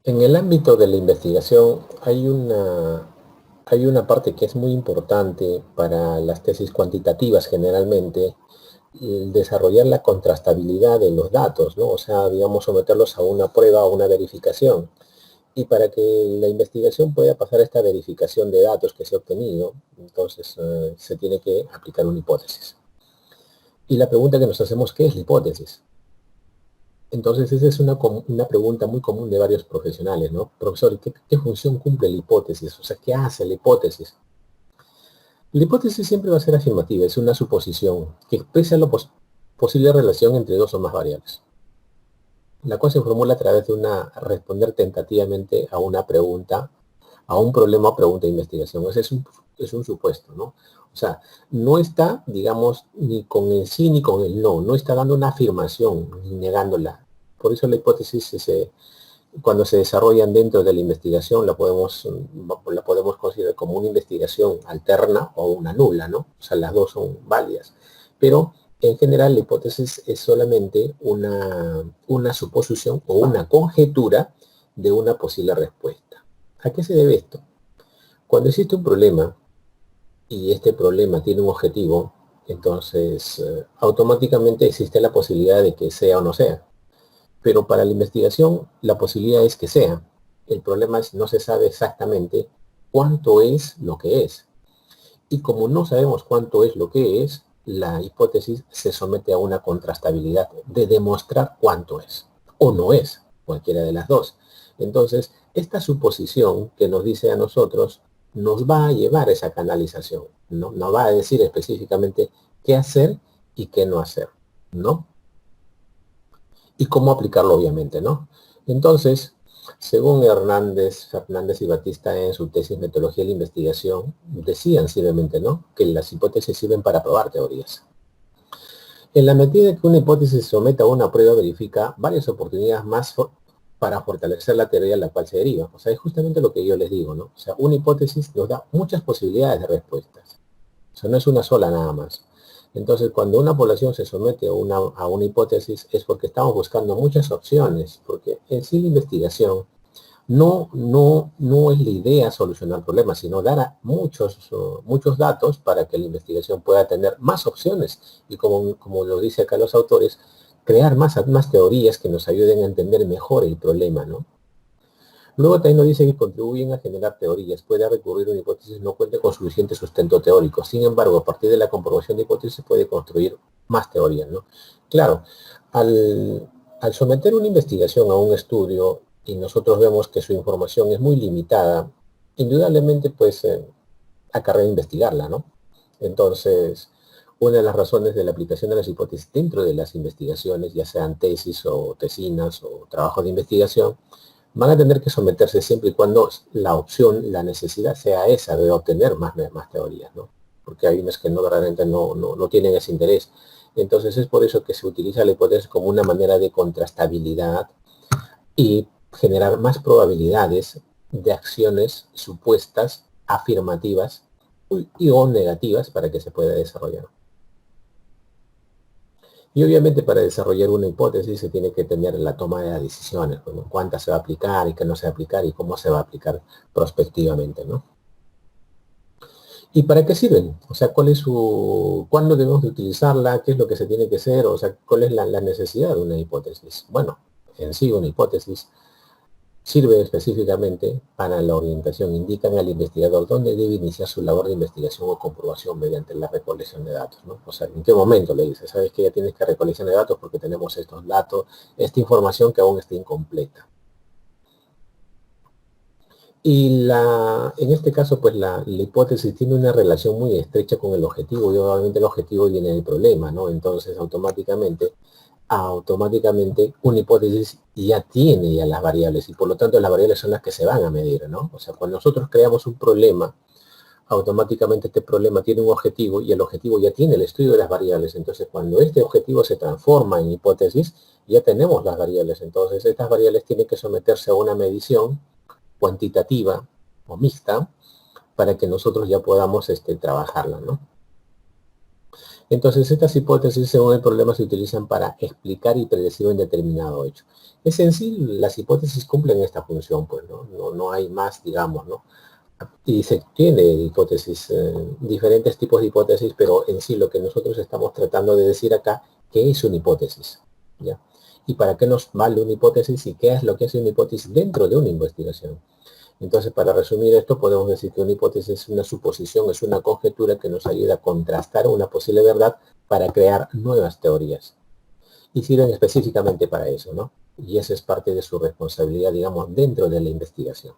En el ámbito de la investigación hay una parte que es muy importante para las tesis cuantitativas generalmente, el desarrollar la contrastabilidad de los datos, ¿no? O sea, digamos, someterlos a una prueba o una verificación. Y para que la investigación pueda pasar esta verificación de datos que se ha obtenido, entonces se tiene que aplicar una hipótesis. Y la pregunta que nos hacemos, ¿qué es la hipótesis? Entonces, esa es una pregunta muy común de varios profesionales, ¿no? Profesor, ¿qué función cumple la hipótesis? O sea, ¿qué hace la hipótesis? La hipótesis siempre va a ser afirmativa, es una suposición que expresa la posible relación entre dos o más variables, la cual se formula a través de responder tentativamente a una pregunta, a un problema o pregunta de investigación. Ese es un supuesto, ¿no? O sea, no está, digamos, ni con el sí ni con el no, no está dando una afirmación ni negándola. Por eso la hipótesis cuando se desarrollan dentro de la investigación la podemos considerar como una investigación alterna o una nula, ¿no? O sea, las dos son válidas. Pero en general la hipótesis es solamente una suposición o una conjetura de una posible respuesta. ¿A qué se debe esto? Cuando existe un problema y este problema tiene un objetivo, entonces automáticamente existe la posibilidad de que sea o no sea. Pero para la investigación la posibilidad es que sea. El problema es no se sabe exactamente cuánto es lo que es. Y como no sabemos cuánto es lo que es, la hipótesis se somete a una contrastabilidad de demostrar cuánto es o no es, cualquiera de las dos. Entonces, esta suposición que nos dice a nosotros nos va a llevar a esa canalización, ¿no? Nos va a decir específicamente qué hacer y qué no hacer, ¿no? Y cómo aplicarlo, obviamente, ¿no? Entonces, según Fernández y Batista en su tesis Metodología de la Investigación, decían simplemente, ¿no?, que las hipótesis sirven para probar teorías. En la medida que una hipótesis se someta a una prueba, verifica varias oportunidades más para fortalecer la teoría a la cual se deriva. O sea, es justamente lo que yo les digo, ¿no? O sea, una hipótesis nos da muchas posibilidades de respuestas. O sea, no es una sola nada más. Entonces, cuando una población se somete a una hipótesis es porque estamos buscando muchas opciones, porque en sí la investigación no es la idea solucionar problemas, sino dar muchos datos para que la investigación pueda tener más opciones y como lo dice acá los autores, crear más teorías que nos ayuden a entender mejor el problema, ¿no? Luego también nos dice que contribuyen a generar teorías. Puede recurrir a una hipótesis no cuente con suficiente sustento teórico. Sin embargo, a partir de la comprobación de hipótesis se puede construir más teorías, ¿no? Claro, al someter una investigación a un estudio y nosotros vemos que su información es muy limitada, indudablemente pues acarrea investigarla, ¿no? Entonces, una de las razones de la aplicación de las hipótesis dentro de las investigaciones, ya sean tesis o tesinas o trabajos de investigación, van a tener que someterse siempre y cuando la opción, la necesidad sea esa de obtener más teorías, ¿no? Porque hay unas que realmente no tienen ese interés. Entonces es por eso que se utiliza la hipótesis como una manera de contrastabilidad y generar más probabilidades de acciones supuestas, afirmativas y o negativas para que se pueda desarrollar. Y obviamente para desarrollar una hipótesis se tiene que tener la toma de las decisiones, ¿no? Cuántas se va a aplicar y qué no se va a aplicar y cómo se va a aplicar prospectivamente, ¿no? ¿Y para qué sirven? O sea, ¿cuándo debemos de utilizarla? ¿Qué es lo que se tiene que hacer? O sea, ¿cuál es la necesidad de una hipótesis? Bueno, en sí una hipótesis sirve específicamente para la orientación. Indican al investigador dónde debe iniciar su labor de investigación o comprobación mediante la recolección de datos, ¿no? O sea, ¿en qué momento le dice? Sabes que ya tienes que recolección de datos porque tenemos estos datos, esta información que aún está incompleta. Y en este caso, pues la hipótesis tiene una relación muy estrecha con el objetivo y obviamente el objetivo viene del problema, ¿no? Entonces, automáticamente una hipótesis ya tiene ya las variables y por lo tanto las variables son las que se van a medir, ¿no? O sea, cuando nosotros creamos un problema, automáticamente este problema tiene un objetivo y el objetivo ya tiene el estudio de las variables. Entonces, cuando este objetivo se transforma en hipótesis, ya tenemos las variables. Entonces, estas variables tienen que someterse a una medición cuantitativa o mixta para que nosotros ya podamos trabajarla, ¿no? Entonces, estas hipótesis, según el problema, se utilizan para explicar y predecir un determinado hecho. Es en sí, las hipótesis cumplen esta función, pues, ¿no? No hay más, digamos, ¿no? Y se tiene hipótesis, diferentes tipos de hipótesis, pero en sí lo que nosotros estamos tratando de decir acá, ¿qué es una hipótesis? ¿Ya? ¿Y para qué nos vale una hipótesis y qué es lo que es una hipótesis dentro de una investigación? Entonces, para resumir esto, podemos decir que una hipótesis es una suposición, es una conjetura que nos ayuda a contrastar una posible verdad para crear nuevas teorías. Y sirven específicamente para eso, ¿no? Y esa es parte de su responsabilidad, digamos, dentro de la investigación.